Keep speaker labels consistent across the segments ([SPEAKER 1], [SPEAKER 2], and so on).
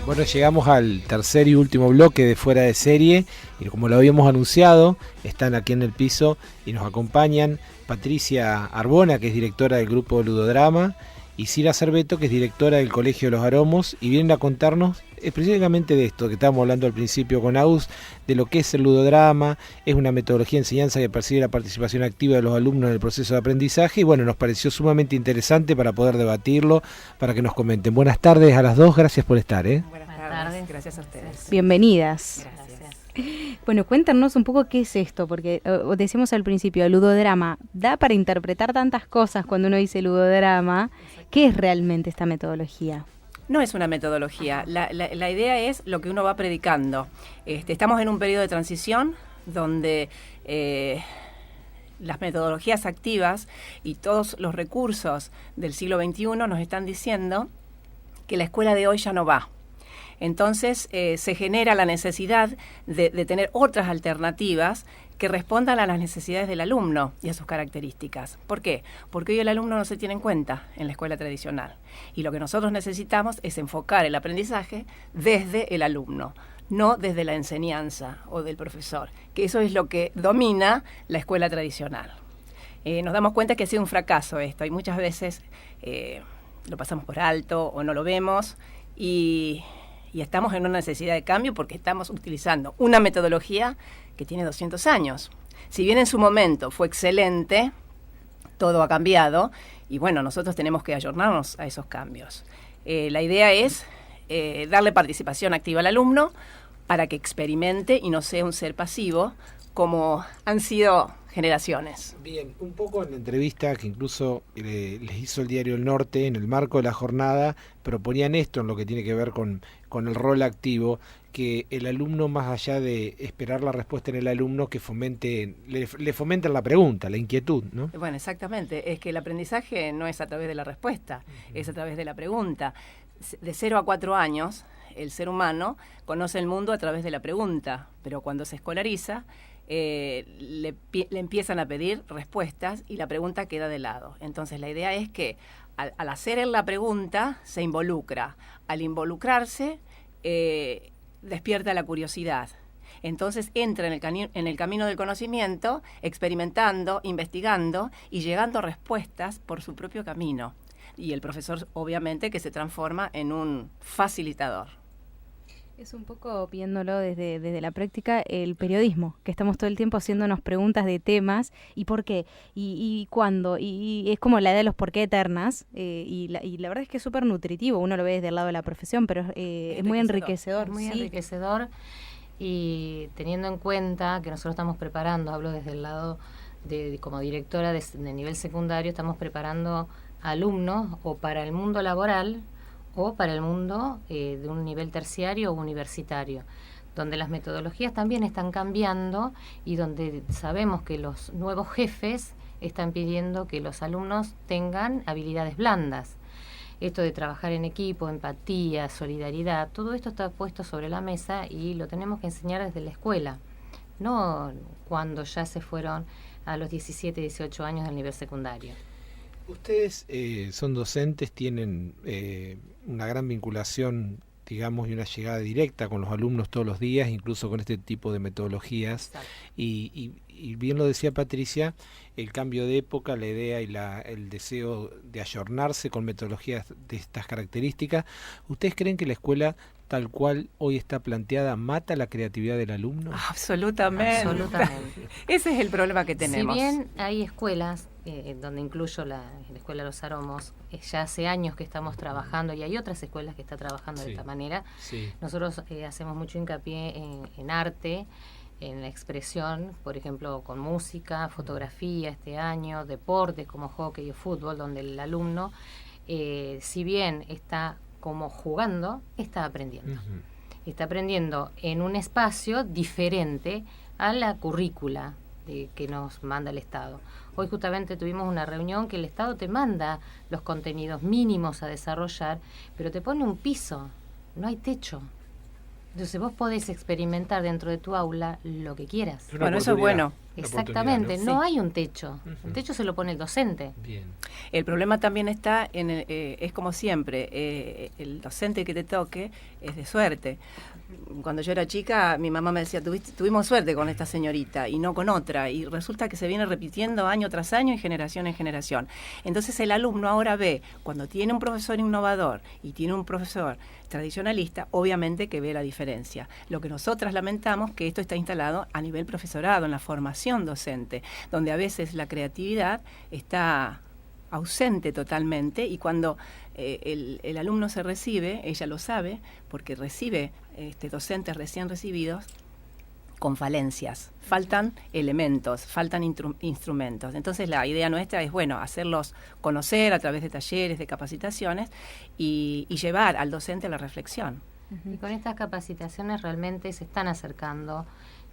[SPEAKER 1] Bueno, llegamos al tercer y último bloque de Fuera de Serie y como lo habíamos anunciado, están aquí en el piso y nos acompañan Patricia Arbona, que es directora del grupo Ludodrama, y Cira Cerveto, que es directora del Colegio de los Aromos, y vienen a contarnos específicamente de esto que estábamos hablando al principio con Agus, de lo que es el ludodrama. Es una metodología de enseñanza que persigue la participación activa de los alumnos en el proceso de aprendizaje y bueno, nos pareció sumamente interesante para poder debatirlo, para que nos comenten. Buenas tardes a las dos, gracias por estar.
[SPEAKER 2] Buenas tardes, gracias a ustedes.
[SPEAKER 3] Bienvenidas.
[SPEAKER 2] Gracias.
[SPEAKER 3] Bueno, cuéntanos un poco qué es esto, porque decíamos al principio, el ludodrama, da para interpretar tantas cosas cuando uno dice ludodrama. ¿Qué es realmente esta metodología?
[SPEAKER 2] No es una metodología, la idea es lo que uno va predicando. Estamos en un periodo de transición donde las metodologías activas y todos los recursos del siglo XXI nos están diciendo que la escuela de hoy ya no va. Entonces se genera la necesidad de tener otras alternativas que respondan a las necesidades del alumno y a sus características. ¿Por qué? Porque hoy el alumno no se tiene en cuenta en la escuela tradicional. Y lo que nosotros necesitamos es enfocar el aprendizaje desde el alumno, no desde la enseñanza o del profesor, que eso es lo que domina la escuela tradicional. Nos damos cuenta que ha sido un fracaso esto y muchas veces lo pasamos por alto o no lo vemos y estamos en una necesidad de cambio porque estamos utilizando una metodología que tiene 200 años. Si bien en su momento fue excelente, todo ha cambiado y bueno, nosotros tenemos que ayornarnos a esos cambios. La idea es darle participación activa al alumno para que experimente y no sea un ser pasivo como han sido generaciones.
[SPEAKER 1] Bien, un poco en la entrevista que incluso les hizo el diario El Norte, en el marco de la jornada, proponían esto en lo que tiene que ver con el rol activo, que el alumno, más allá de esperar la respuesta en el alumno, que le fomenten la pregunta, la inquietud, ¿no?
[SPEAKER 2] Bueno, exactamente, es que el aprendizaje no es a través de la respuesta, es a través de la pregunta. De 0 a 4 años, el ser humano conoce el mundo a través de la pregunta, pero cuando se escolariza, le empiezan a pedir respuestas y la pregunta queda de lado. Entonces la idea es que al hacer él la pregunta se involucra. Al involucrarse despierta la curiosidad. Entonces entra en el camino del conocimiento, experimentando, investigando y llegando a respuestas por su propio camino. Y el profesor obviamente que se transforma en un facilitador.
[SPEAKER 3] Es un poco viéndolo desde la práctica el periodismo, que estamos todo el tiempo haciéndonos preguntas de temas y por qué, y cuándo, y es como la edad de los por qué eternas, y la verdad es que es súper nutritivo, uno lo ve desde el lado de la profesión, pero es muy enriquecedor.
[SPEAKER 4] Muy
[SPEAKER 3] sí.
[SPEAKER 4] enriquecedor y teniendo en cuenta que nosotros estamos preparando, hablo desde el lado como directora de nivel secundario, estamos preparando alumnos o para el mundo laboral o para el mundo de un nivel terciario o universitario, donde las metodologías también están cambiando y donde sabemos que los nuevos jefes están pidiendo que los alumnos tengan habilidades blandas. Esto de trabajar en equipo, empatía, solidaridad, todo esto está puesto sobre la mesa y lo tenemos que enseñar desde la escuela, no cuando ya se fueron a los 17, 18 años del nivel secundario.
[SPEAKER 1] Ustedes son docentes, tienen una gran vinculación, digamos, y una llegada directa con los alumnos todos los días, incluso con este tipo de metodologías. Y bien lo decía Patricia, el cambio de época, la idea y el deseo de ayornarse con metodologías de estas características. ¿Ustedes creen que la escuela, tal cual hoy está planteada, mata la creatividad del alumno?
[SPEAKER 2] Absolutamente. Ese es el problema que tenemos.
[SPEAKER 4] Si bien hay escuelas, donde incluyo la Escuela de los Aromos, ya hace años que estamos trabajando y hay otras escuelas que están trabajando de esta manera, nosotros hacemos mucho hincapié en arte, en la expresión, por ejemplo, con música, fotografía este año, deportes como hockey o fútbol, donde el alumno, si bien está como jugando, está aprendiendo. Está aprendiendo en un espacio diferente a la currícula que nos manda el Estado. Hoy justamente tuvimos una reunión que el Estado te manda los contenidos mínimos a desarrollar, pero te pone un piso, no hay techo. Entonces vos podés experimentar dentro de tu aula lo que quieras.
[SPEAKER 2] Bueno, eso es bueno.
[SPEAKER 4] Exactamente, no hay un techo. El techo se lo pone el docente.
[SPEAKER 1] Bien.
[SPEAKER 2] El problema también está es como siempre, el docente que te toque es de suerte. Cuando yo era chica, mi mamá me decía, tuvimos suerte con esta señorita y no con otra, y resulta que se viene repitiendo año tras año y generación en generación. Entonces el alumno ahora ve, cuando tiene un profesor innovador y tiene un profesor tradicionalista, obviamente que ve la diferencia. Lo que nosotras lamentamos que esto está instalado a nivel profesorado, en la formación docente, donde a veces la creatividad está ausente totalmente, y cuando el alumno se recibe, ella lo sabe, porque recibe docentes recién recibidos con falencias, faltan elementos, faltan instrumentos. Entonces la idea nuestra es, bueno, hacerlos conocer a través de talleres, de capacitaciones y llevar al docente a la reflexión.
[SPEAKER 4] Y con estas capacitaciones realmente se están acercando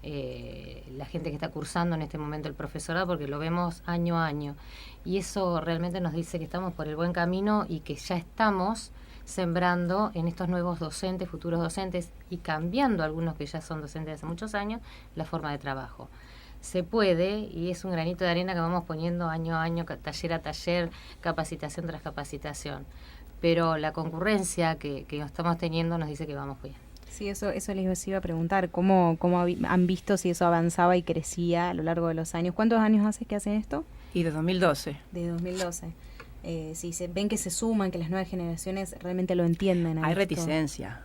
[SPEAKER 4] la gente que está cursando en este momento el profesorado, porque lo vemos año a año, y eso realmente nos dice que estamos por el buen camino y que ya estamos sembrando en estos nuevos docentes, futuros docentes, y cambiando algunos que ya son docentes de hace muchos años, la forma de trabajo. Se puede, y es un granito de arena que vamos poniendo año a año, taller a taller, capacitación tras capacitación, pero la concurrencia que estamos teniendo nos dice que vamos bien.
[SPEAKER 3] Sí, eso les iba a preguntar, ¿cómo han visto si eso avanzaba y crecía a lo largo de los años? ¿Cuántos años hace que hacen esto?
[SPEAKER 2] Y de 2012.
[SPEAKER 3] De 2012. Si se ven que se suman, que las nuevas generaciones realmente lo entienden.
[SPEAKER 2] Hay reticencia,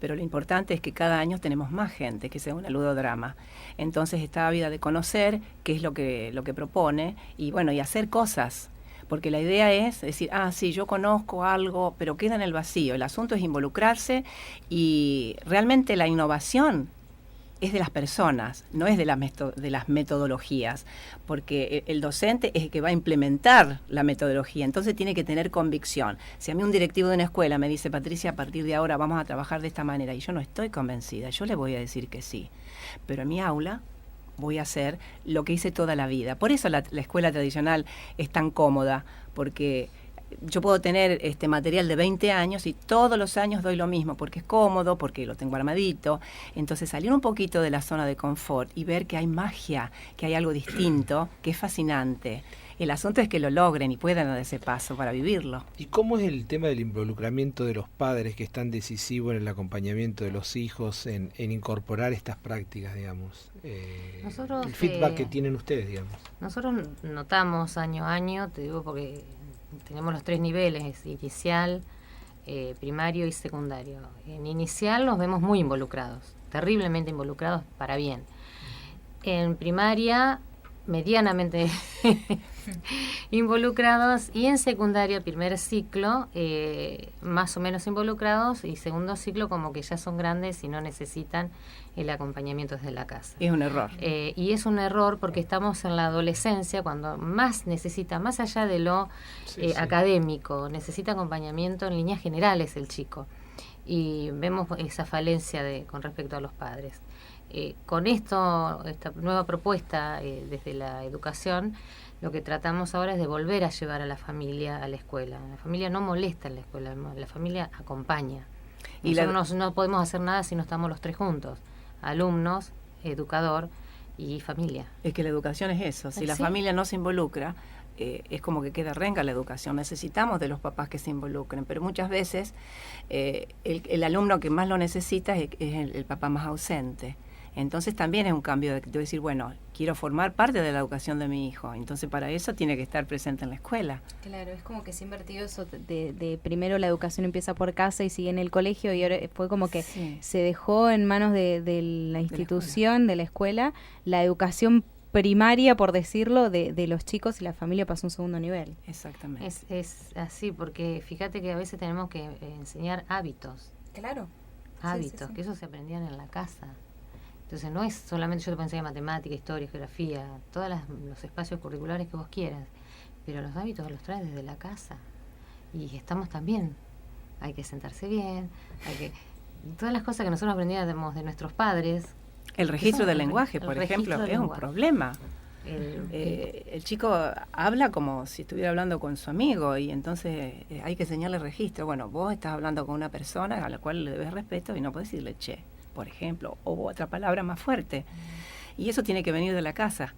[SPEAKER 2] pero lo importante es que cada año tenemos más gente que se une al ludodrama. Entonces está ávida de conocer qué es lo que propone y bueno, y hacer cosas. Porque la idea es decir, sí, yo conozco algo, pero queda en el vacío. El asunto es involucrarse, y realmente la innovación es de las personas, no es de las metodologías, porque el docente es el que va a implementar la metodología, entonces tiene que tener convicción. Si a mí un directivo de una escuela me dice, Patricia, a partir de ahora vamos a trabajar de esta manera, y yo no estoy convencida, yo le voy a decir que sí, pero en mi aula voy a hacer lo que hice toda la vida. Por eso la escuela tradicional es tan cómoda, porque yo puedo tener material de 20 años y todos los años doy lo mismo, porque es cómodo, porque lo tengo armadito. Entonces salir un poquito de la zona de confort y ver que hay magia, que hay algo distinto, que es fascinante. El asunto es que lo logren y puedan dar ese paso para vivirlo.
[SPEAKER 1] ¿Y cómo es el tema del involucramiento de los padres, que es tan decisivo en el acompañamiento de los hijos, en incorporar estas prácticas, digamos?
[SPEAKER 4] Nosotros,
[SPEAKER 1] el feedback que tienen ustedes, digamos.
[SPEAKER 4] Nosotros notamos año a año, te digo porque tenemos los 3 niveles, inicial, primario y secundario. En inicial nos vemos muy involucrados, terriblemente involucrados para bien. En primaria, medianamente involucrados, y en secundaria, primer ciclo, más o menos involucrados, y segundo ciclo como que ya son grandes y no necesitan el acompañamiento desde la casa.
[SPEAKER 2] Es un error.
[SPEAKER 4] Y es un error porque estamos en la adolescencia, cuando más necesita, más allá de lo académico, necesita acompañamiento en líneas generales el chico. Y vemos esa falencia con respecto a los padres. Con esta nueva propuesta desde la educación, lo que tratamos ahora es de volver a llevar a la familia a la escuela. La familia no molesta en la escuela, la familia acompaña. Y nosotros no podemos hacer nada si no estamos los 3 juntos, alumnos, educador y familia.
[SPEAKER 2] Es que la educación es eso, si la familia no se involucra, es como que queda renga la educación. Necesitamos de los papás que se involucren, pero muchas veces el alumno que más lo necesita es el papá más ausente. Entonces también es un cambio de decir, bueno, quiero formar parte de la educación de mi hijo, entonces para eso tiene que estar presente en la escuela.
[SPEAKER 3] Claro, es como que se ha invertido eso de primero la educación empieza por casa y sigue en el colegio, y ahora fue como que se dejó en manos de la institución, de la escuela, la educación primaria, por decirlo, de los chicos, y la familia pasó a un segundo nivel.
[SPEAKER 2] Exactamente.
[SPEAKER 4] Es así, porque fíjate que a veces tenemos que enseñar hábitos.
[SPEAKER 3] Claro.
[SPEAKER 4] Hábitos, que eso se aprendían en la casa. Entonces no es solamente yo te puedo enseñar matemática, historia, geografía, todos los espacios curriculares que vos quieras, pero los hábitos los traes desde la casa. Y estamos también, hay que sentarse bien, todas las cosas que nosotros aprendíamos de nuestros padres.
[SPEAKER 2] El registro del lenguaje, por ejemplo, es un problema. El chico habla como si estuviera hablando con su amigo, y entonces hay que enseñarle registro. Bueno, vos estás hablando con una persona a la cual le debes respeto y no podés decirle che, por ejemplo, o otra palabra más fuerte. Y eso tiene que venir de la casa.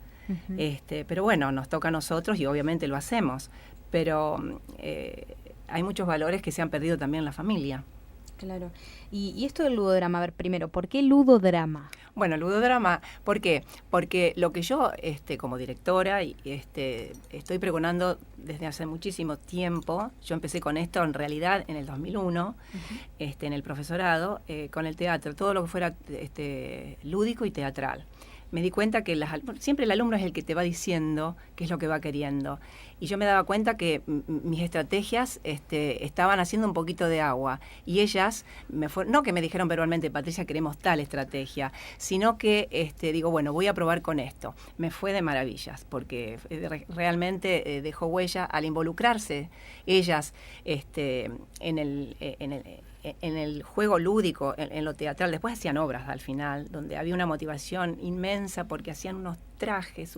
[SPEAKER 2] Pero bueno, nos toca a nosotros y obviamente lo hacemos. Pero hay muchos valores que se han perdido también en la familia.
[SPEAKER 3] Claro. Y esto del ludodrama, a ver, primero, ¿por qué ludodrama?
[SPEAKER 2] Bueno, ludodrama, ¿por qué? Porque lo que yo, como directora, estoy pregonando desde hace muchísimo tiempo, yo empecé con esto en realidad en el 2001, en el profesorado, con el teatro, todo lo que fuera lúdico y teatral. Me di cuenta que siempre el alumno es el que te va diciendo qué es lo que va queriendo. Y yo me daba cuenta que mis estrategias estaban haciendo un poquito de agua. Y ellas, no que me dijeron verbalmente, Patricia, queremos tal estrategia, sino que digo, bueno, voy a probar con esto. Me fue de maravillas, porque realmente dejó huella al involucrarse ellas en el juego lúdico, en lo teatral. Después hacían obras al final, donde había una motivación inmensa porque hacían unos trajes,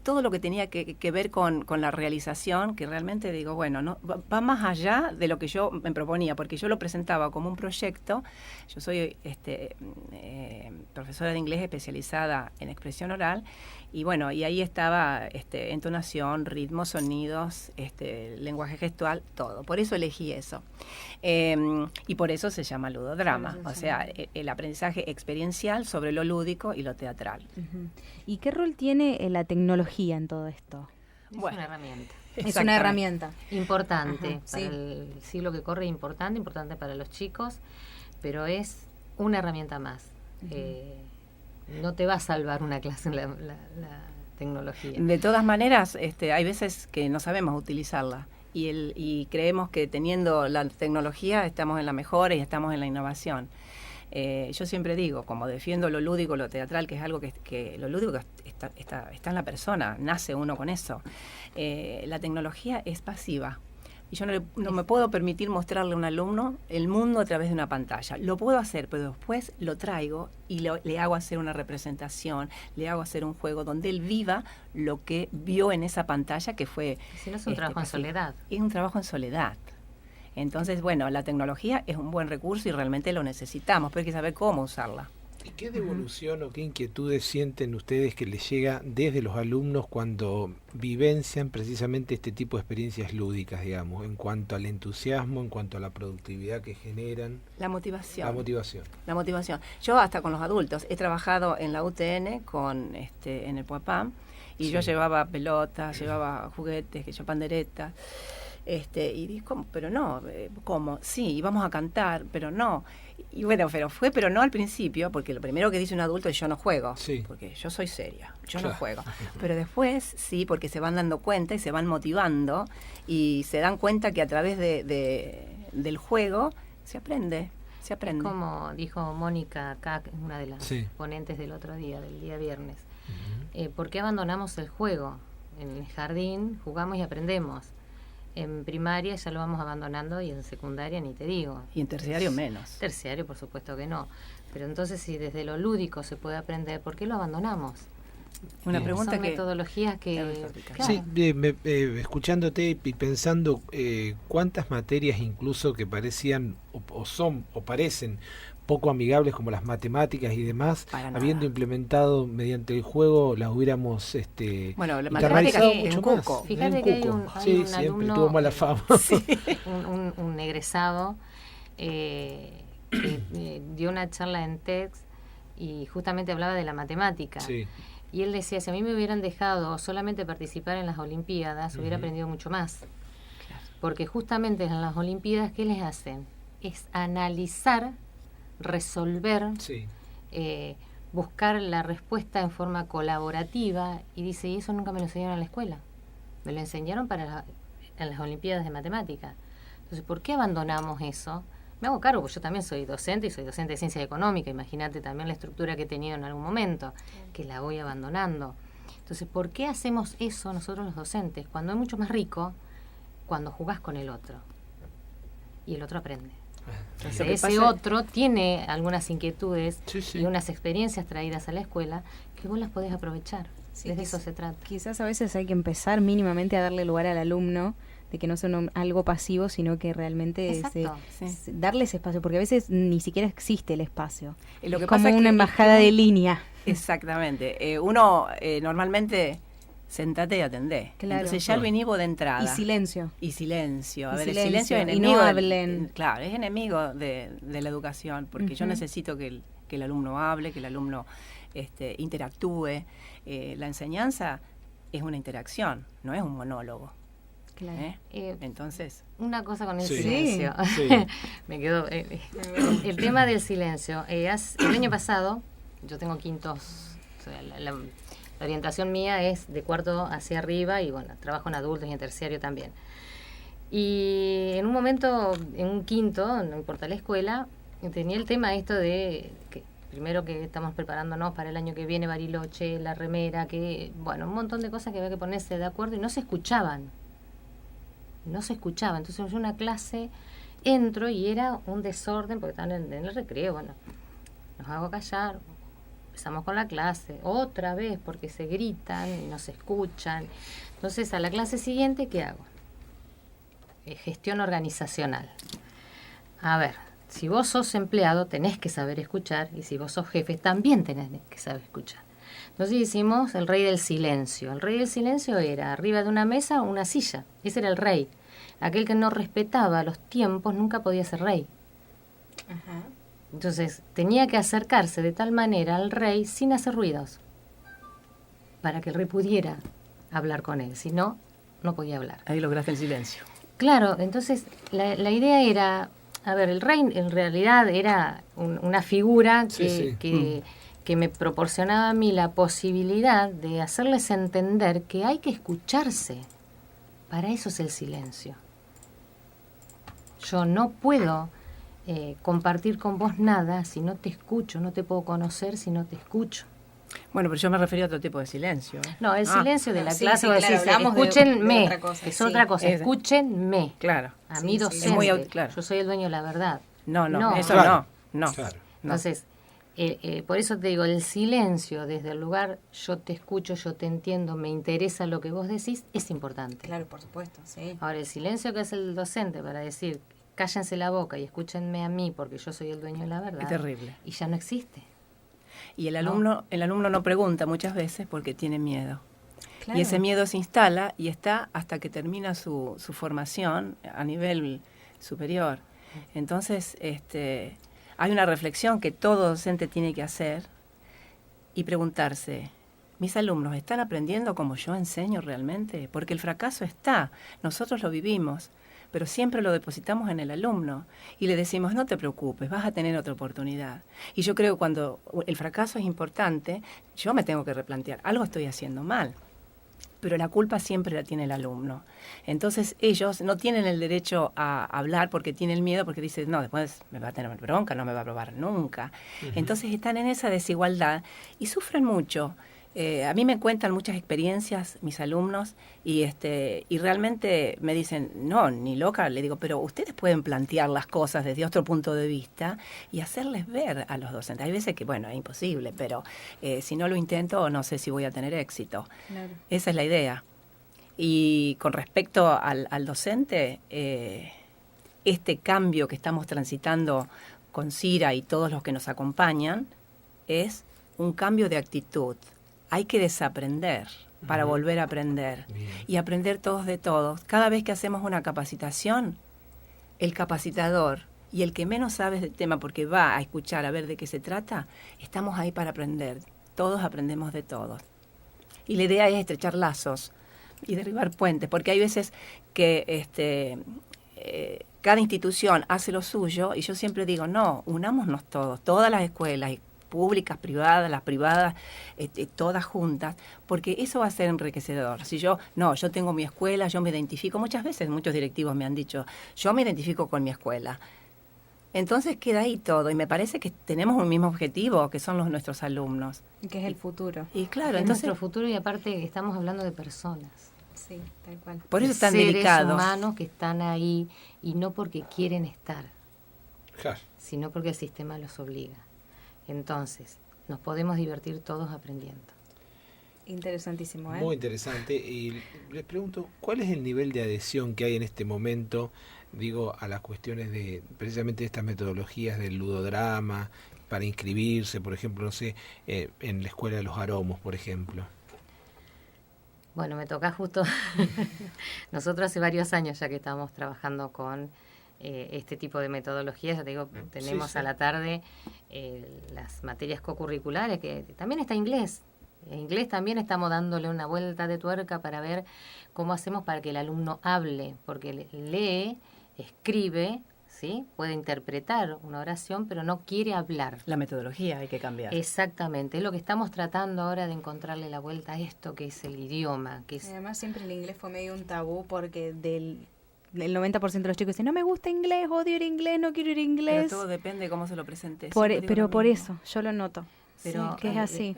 [SPEAKER 2] todo lo que tenía que ver con la realización, que realmente digo, bueno, no va más allá de lo que yo me proponía, porque yo lo presentaba como un proyecto. Yo soy profesora de inglés especializada en expresión oral, y bueno, y ahí estaba entonación, ritmo, sonidos, lenguaje gestual, todo. Por eso elegí eso. Y por eso se llama ludodrama, o sea, el aprendizaje experiencial sobre lo lúdico y lo teatral.
[SPEAKER 3] ¿Y qué rol tiene la tecnología en todo esto?
[SPEAKER 4] Es una herramienta.
[SPEAKER 3] Es una herramienta.
[SPEAKER 4] Importante para el siglo que corre, importante para los chicos, pero es una herramienta más. No te va a salvar una clase en la tecnología.
[SPEAKER 2] De todas maneras, hay veces que no sabemos utilizarla. Y creemos que teniendo la tecnología estamos en la mejora y estamos en la innovación. Yo siempre digo, como defiendo lo lúdico, lo teatral, que es algo que lo lúdico está en la persona, nace uno con eso. La tecnología es pasiva. Y yo no me puedo permitir mostrarle a un alumno el mundo a través de una pantalla. Lo puedo hacer, pero después lo traigo y le hago hacer una representación, le hago hacer un juego donde él viva lo que vio en esa pantalla, que fue...
[SPEAKER 4] Si no es un trabajo en soledad.
[SPEAKER 2] Es un trabajo en soledad. Entonces, bueno, la tecnología es un buen recurso y realmente lo necesitamos, pero hay que saber cómo usarla.
[SPEAKER 1] ¿Y qué devolución o qué inquietudes sienten ustedes que les llega desde los alumnos cuando vivencian precisamente este tipo de experiencias lúdicas, digamos, en cuanto al entusiasmo, en cuanto a la productividad que generan?
[SPEAKER 2] La motivación.
[SPEAKER 1] La motivación.
[SPEAKER 2] Yo hasta con los adultos he trabajado en la UTN en el Puapam, y yo llevaba pelotas, llevaba juguetes, panderetas. Y dije, ¿cómo? Pero no, ¿cómo? Sí, íbamos a cantar, pero no. Y bueno, pero no al principio, porque lo primero que dice un adulto es yo no juego, porque yo soy seria, yo no juego. Pero después sí, porque se van dando cuenta y se van motivando y se dan cuenta que a través del juego se aprende. Es
[SPEAKER 4] como dijo Mónica Cac, una de las ponentes del otro día, del día viernes. ¿Por qué abandonamos el juego? En el jardín jugamos y aprendemos. En primaria ya lo vamos abandonando y en secundaria ni te digo.
[SPEAKER 2] Y en terciario menos.
[SPEAKER 4] Terciario, por supuesto que no. Pero entonces, si desde lo lúdico se puede aprender, ¿por qué lo abandonamos?
[SPEAKER 2] Una pregunta
[SPEAKER 4] son metodologías que...
[SPEAKER 1] Claro. Sí, escuchándote y pensando cuántas materias incluso que parecían o parecen poco amigables como las matemáticas y demás, habiendo implementado mediante el juego, las hubiéramos
[SPEAKER 2] bueno, la matemática es un cuco.
[SPEAKER 4] Fíjate que hay un
[SPEAKER 1] siempre
[SPEAKER 4] alumno,
[SPEAKER 1] tuvo mala fama.
[SPEAKER 4] un egresado que dio una charla en TEDx y justamente hablaba de la matemática. Y él decía, si a mí me hubieran dejado solamente participar en las Olimpiadas, hubiera aprendido mucho más. Porque justamente en las Olimpiadas, ¿qué les hacen? Es analizar, resolver, buscar la respuesta en forma colaborativa, y dice, y eso nunca me lo enseñaron en la escuela, me lo enseñaron en las Olimpiadas de Matemática. Entonces, ¿por qué abandonamos eso? Me hago cargo, porque yo también soy docente y soy docente de ciencia económica, imagínate también la estructura que he tenido en algún momento, que la voy abandonando. Entonces, ¿por qué hacemos eso nosotros los docentes? Cuando es mucho más rico, cuando jugás con el otro y el otro aprende. Entonces, ese otro tiene algunas inquietudes y unas experiencias traídas a la escuela que vos las podés aprovechar. Desde eso se trata.
[SPEAKER 3] Quizás a veces hay que empezar mínimamente a darle lugar al alumno que no sea algo pasivo, sino que realmente darles espacio, porque a veces ni siquiera existe el espacio.
[SPEAKER 2] Lo que
[SPEAKER 3] es
[SPEAKER 2] pasa
[SPEAKER 3] como
[SPEAKER 2] es
[SPEAKER 3] una embajada de línea.
[SPEAKER 2] Exactamente. Uno normalmente sentate y atendé.
[SPEAKER 3] Claro.
[SPEAKER 2] Entonces ya el venivo de entrada.
[SPEAKER 3] Y silencio.
[SPEAKER 2] A ver, el silencio es enemigo.
[SPEAKER 3] Y no hablen.
[SPEAKER 2] Claro, es enemigo de la educación, porque yo necesito que el alumno hable, que el alumno interactúe. La enseñanza es una interacción, no es un monólogo.
[SPEAKER 3] Claro.
[SPEAKER 2] Entonces,
[SPEAKER 4] una cosa con el
[SPEAKER 1] Sí.
[SPEAKER 4] silencio.
[SPEAKER 1] Sí.
[SPEAKER 4] Me quedó el tema del silencio. El año pasado, yo tengo quintos, o sea, la orientación mía es de cuarto hacia arriba y bueno, trabajo en adultos y en terciario también. Y en un momento, en un quinto, no importa la escuela, tenía el tema esto de que primero que estamos preparándonos para el año que viene, Bariloche, la remera, que bueno, un montón de cosas que había que ponerse de acuerdo y no se escuchaban. Entonces yo en una clase entro y era un desorden porque estaban en el recreo, bueno, nos hago callar, empezamos con la clase, otra vez porque se gritan y no se escuchan. Entonces a la clase siguiente, ¿qué hago? Gestión organizacional. A ver, si vos sos empleado tenés que saber escuchar y si vos sos jefe también tenés que saber escuchar. Entonces hicimos el rey del silencio. El rey del silencio era arriba de una mesa una silla. Ese era el rey. Aquel que no respetaba los tiempos nunca podía ser rey.
[SPEAKER 3] Ajá.
[SPEAKER 4] Entonces tenía que acercarse de tal manera al rey sin hacer ruidos para que el rey pudiera hablar con él. Si no, no podía hablar.
[SPEAKER 2] ahí lograste el silencio.
[SPEAKER 4] Claro, entonces la idea era... A ver, el rey en realidad era una figura que me proporcionaba a mí la posibilidad de hacerles entender que hay que escucharse. Para eso es el silencio. Yo no puedo compartir con vos nada si no te escucho, no te puedo conocer si no te escucho.
[SPEAKER 2] Bueno, pero yo me refería a otro tipo de silencio.
[SPEAKER 4] No, el silencio de la
[SPEAKER 3] sí,
[SPEAKER 4] clase,
[SPEAKER 3] sí,
[SPEAKER 4] vos
[SPEAKER 3] claro,
[SPEAKER 4] decís,
[SPEAKER 3] hablamos
[SPEAKER 4] escúchenme,
[SPEAKER 3] de otra cosa,
[SPEAKER 4] es
[SPEAKER 3] sí.
[SPEAKER 4] otra cosa, escúchenme.
[SPEAKER 2] Claro.
[SPEAKER 4] A
[SPEAKER 3] Sí,
[SPEAKER 4] mí
[SPEAKER 3] sí,
[SPEAKER 4] docente,
[SPEAKER 3] es
[SPEAKER 2] muy claro.
[SPEAKER 4] yo soy el dueño de la verdad.
[SPEAKER 2] No, eso
[SPEAKER 1] Claro.
[SPEAKER 2] no.
[SPEAKER 1] Claro.
[SPEAKER 4] Entonces, por eso te digo, el silencio desde el lugar, yo te escucho, yo te entiendo, me interesa lo que vos decís, es importante.
[SPEAKER 3] Claro, por supuesto, sí.
[SPEAKER 4] Ahora, el silencio que es el docente para decir, cállense la boca y escúchenme a mí porque yo soy el dueño de la verdad.
[SPEAKER 2] Es terrible.
[SPEAKER 4] Y ya no existe.
[SPEAKER 2] Y el alumno no pregunta muchas veces porque tiene miedo.
[SPEAKER 3] Claro.
[SPEAKER 2] Y ese miedo se instala y está hasta que termina su formación a nivel superior. Entonces, hay una reflexión que todo docente tiene que hacer y preguntarse, ¿mis alumnos están aprendiendo como yo enseño realmente? Porque el fracaso está, nosotros lo vivimos, pero siempre lo depositamos en el alumno y le decimos, no te preocupes, vas a tener otra oportunidad. Y yo creo que cuando el fracaso es importante, yo me tengo que replantear, algo estoy haciendo mal. Pero la culpa siempre la tiene el alumno. Entonces ellos no tienen el derecho a hablar porque tienen miedo, porque dicen, no, después me va a tener bronca, no me va a aprobar nunca. Entonces están en esa desigualdad y sufren mucho. A mí me cuentan muchas experiencias mis alumnos y realmente me dicen, no, ni loca, le digo, pero ustedes pueden plantear las cosas desde otro punto de vista y hacerles ver a los docentes. Hay veces que, bueno, es imposible, pero si no lo intento, no sé si voy a tener éxito.
[SPEAKER 3] Claro.
[SPEAKER 2] Esa es la idea. Y con respecto al docente, este cambio que estamos transitando con Cira y todos los que nos acompañan es un cambio de actitud. Hay que desaprender para volver a aprender.
[SPEAKER 1] Bien.
[SPEAKER 2] Y aprender todos de todos. Cada vez que hacemos una capacitación, el capacitador y el que menos sabe del tema porque va a escuchar a ver de qué se trata, estamos ahí para aprender. Todos aprendemos de todos. Y la idea es estrechar lazos y derribar puentes, porque hay veces que cada institución hace lo suyo y yo siempre digo, no, unámonos todos, todas las escuelas públicas, privadas, las privadas, todas juntas, porque eso va a ser enriquecedor. Si yo tengo mi escuela, yo me identifico, muchas veces muchos directivos me han dicho, yo me identifico con mi escuela. Entonces queda ahí todo y me parece que tenemos un mismo objetivo, que son nuestros alumnos.
[SPEAKER 3] Que es el futuro.
[SPEAKER 2] Y claro,
[SPEAKER 4] Es
[SPEAKER 2] entonces
[SPEAKER 4] nuestro futuro y aparte estamos hablando de personas.
[SPEAKER 3] Sí, tal cual.
[SPEAKER 2] por eso es tan
[SPEAKER 4] seres
[SPEAKER 2] delicado.
[SPEAKER 4] humanos que están ahí y no porque quieren estar,
[SPEAKER 1] Claro.
[SPEAKER 4] sino porque el sistema los obliga. Entonces, nos podemos divertir todos aprendiendo.
[SPEAKER 3] Interesantísimo, ¿eh?
[SPEAKER 1] Muy interesante. Y les pregunto, ¿cuál es el nivel de adhesión que hay en este momento, digo, a las cuestiones de precisamente estas metodologías del ludodrama, para inscribirse, por ejemplo, no sé, en la Escuela de los Aromos, por ejemplo?
[SPEAKER 4] Bueno, me toca justo. Nosotros hace varios años ya que estamos trabajando con este tipo de metodologías. Ya te digo, tenemos a la tarde las materias cocurriculares, que también está inglés. En inglés también estamos dándole una vuelta de tuerca para ver cómo hacemos para que el alumno hable, porque lee, escribe, ¿sí? Puede interpretar una oración, pero no quiere hablar.
[SPEAKER 2] La metodología hay que cambiar.
[SPEAKER 4] Exactamente, es lo que estamos tratando ahora de encontrarle la vuelta a esto que es el idioma. Que es...
[SPEAKER 3] Además siempre el inglés fue medio un tabú porque del 90% de los chicos dicen, no me gusta inglés, odio el inglés, no quiero ir inglés.
[SPEAKER 2] Pero todo depende de cómo se lo presentes.
[SPEAKER 3] Pero por eso, yo lo noto.
[SPEAKER 4] Pero,
[SPEAKER 3] sí, que es así.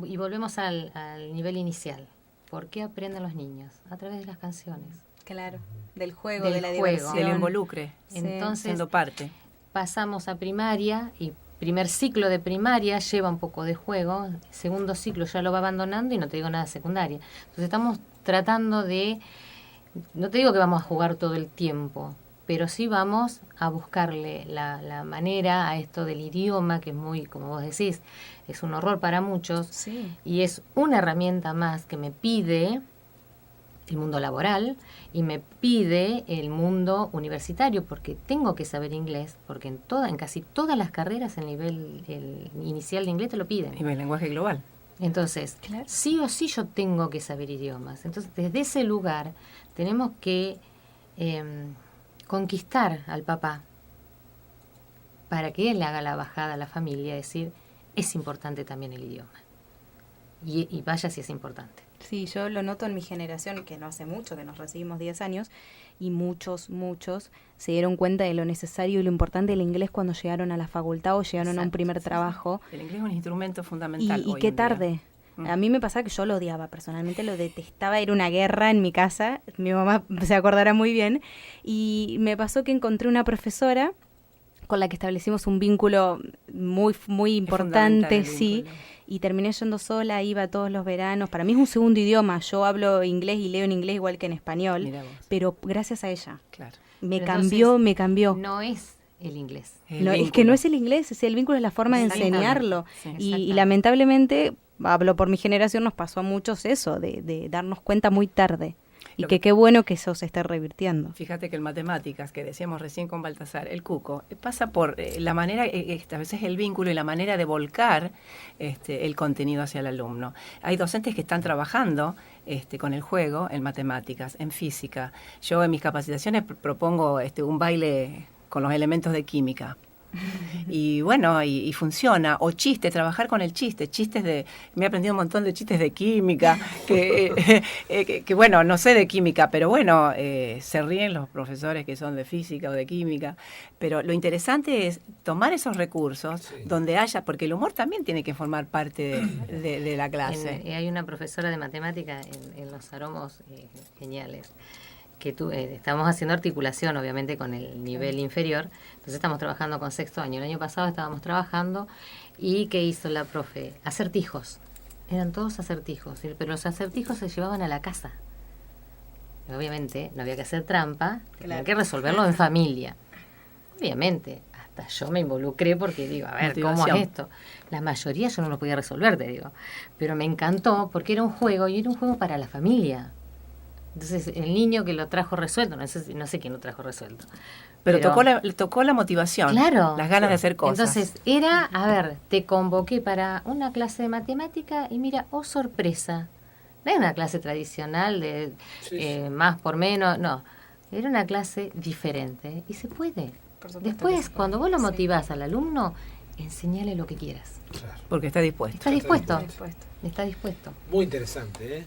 [SPEAKER 4] Y volvemos al nivel inicial. ¿Por qué aprenden los niños? A través de las canciones.
[SPEAKER 3] Claro, del juego,
[SPEAKER 4] del
[SPEAKER 3] de la
[SPEAKER 4] juego.
[SPEAKER 3] diversión.
[SPEAKER 2] Del involucre.
[SPEAKER 3] Sí.
[SPEAKER 4] Entonces,
[SPEAKER 2] siendo parte.
[SPEAKER 4] pasamos a primaria y primer ciclo de primaria lleva un poco de juego, segundo ciclo ya lo va abandonando y no te digo nada de secundaria. Entonces estamos tratando de, no te digo que vamos a jugar todo el tiempo, pero sí vamos a buscarle la manera a esto del idioma, que es muy, como vos decís, es un horror para muchos,
[SPEAKER 3] Sí.
[SPEAKER 4] y es una herramienta más que me pide el mundo laboral y me pide el mundo universitario, porque tengo que saber inglés, porque en casi todas las carreras el nivel inicial de inglés te lo piden.
[SPEAKER 2] Y el lenguaje global.
[SPEAKER 4] Entonces,
[SPEAKER 3] Claro.
[SPEAKER 4] sí o sí yo tengo que saber idiomas. Entonces, desde ese lugar tenemos que conquistar al papá para que él haga la bajada a la familia, decir, es importante también el idioma. Y vaya si es importante.
[SPEAKER 3] Sí, yo lo noto en mi generación, que no hace mucho, que nos recibimos 10 años, y muchos se dieron cuenta de lo necesario y lo importante del inglés cuando llegaron a la facultad o llegaron a un primer trabajo.
[SPEAKER 2] El inglés es un instrumento fundamental.
[SPEAKER 3] Y
[SPEAKER 2] hoy
[SPEAKER 3] qué
[SPEAKER 2] en día.
[SPEAKER 3] tarde. A mí me pasaba que yo lo odiaba, personalmente lo detestaba, era una guerra en mi casa, mi mamá se acordará muy bien, y me pasó que encontré una profesora con la que establecimos un vínculo muy importante, sí, y terminé yendo sola, iba todos los veranos. Para mí es un segundo idioma, yo hablo inglés y leo en inglés igual que en español, pero gracias a ella.
[SPEAKER 2] Claro.
[SPEAKER 3] Me
[SPEAKER 4] Pero
[SPEAKER 3] cambió.
[SPEAKER 4] No es el inglés.
[SPEAKER 3] No, es que no es el inglés, el vínculo es la forma de enseñarlo.
[SPEAKER 2] Sí,
[SPEAKER 3] y lamentablemente, hablo por mi generación, nos pasó a muchos eso, de darnos cuenta muy tarde. Y que qué bueno que eso se esté revirtiendo.
[SPEAKER 2] Fíjate que en matemáticas, que decíamos recién con Baltasar, el cuco, pasa por la manera, a veces el vínculo y la manera de volcar el contenido hacia el alumno. Hay docentes que están trabajando con el juego en matemáticas, en física. Yo en mis capacitaciones propongo un baile con los elementos de química. Y bueno, y funciona. O chistes, trabajar con el chiste. Me he aprendido un montón de chistes de química, que bueno, no sé de química, pero bueno, se ríen los profesores que son de física o de química. Pero lo interesante es tomar esos recursos donde haya, porque el humor también tiene que formar parte de la clase.
[SPEAKER 4] Hay una profesora de matemática en los aromos geniales, que estamos haciendo articulación obviamente con el nivel inferior, entonces estamos trabajando con sexto año. El año pasado estábamos trabajando y ¿qué hizo la profe? Acertijos, eran todos acertijos, pero los acertijos se llevaban a la casa. Obviamente no había que hacer trampa, tenía que resolverlo en familia. Obviamente, hasta yo me involucré porque digo, a ver, ¿cómo es esto? La mayoría yo no lo podía resolver, te digo, pero me encantó porque era un juego y era un juego para la familia. Entonces, el niño que lo trajo resuelto, no sé quién lo trajo resuelto.
[SPEAKER 2] Pero tocó la motivación,
[SPEAKER 4] claro,
[SPEAKER 2] las ganas de hacer cosas.
[SPEAKER 4] Entonces, te convoqué para una clase de matemática y mira, oh sorpresa, no era una clase tradicional de más por menos, no, era una clase diferente y se puede. Después, cuando vos lo motivás al alumno, enseñale lo que quieras.
[SPEAKER 1] Claro.
[SPEAKER 2] Porque está dispuesto.
[SPEAKER 4] Está dispuesto.
[SPEAKER 1] Muy interesante, ¿eh?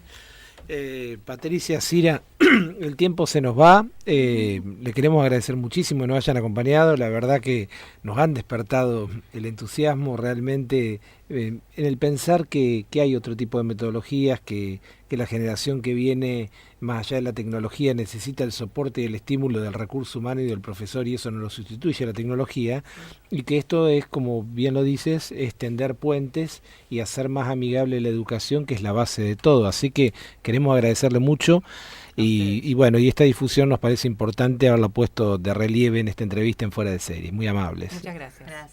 [SPEAKER 1] Patricia, Cira, el tiempo se nos va. Le queremos agradecer muchísimo que nos hayan acompañado. La verdad que nos han despertado el entusiasmo realmente en el pensar que hay otro tipo de metodologías que que la generación que viene, más allá de la tecnología, necesita el soporte y el estímulo del recurso humano y del profesor, y eso no lo sustituye la tecnología, y que esto es, como bien lo dices, extender puentes y hacer más amigable la educación, que es la base de todo. Así que queremos agradecerle mucho. Y bueno, y esta difusión nos parece importante haberlo puesto de relieve en esta entrevista en Fuera de Series. Muy amables.
[SPEAKER 2] Muchas gracias.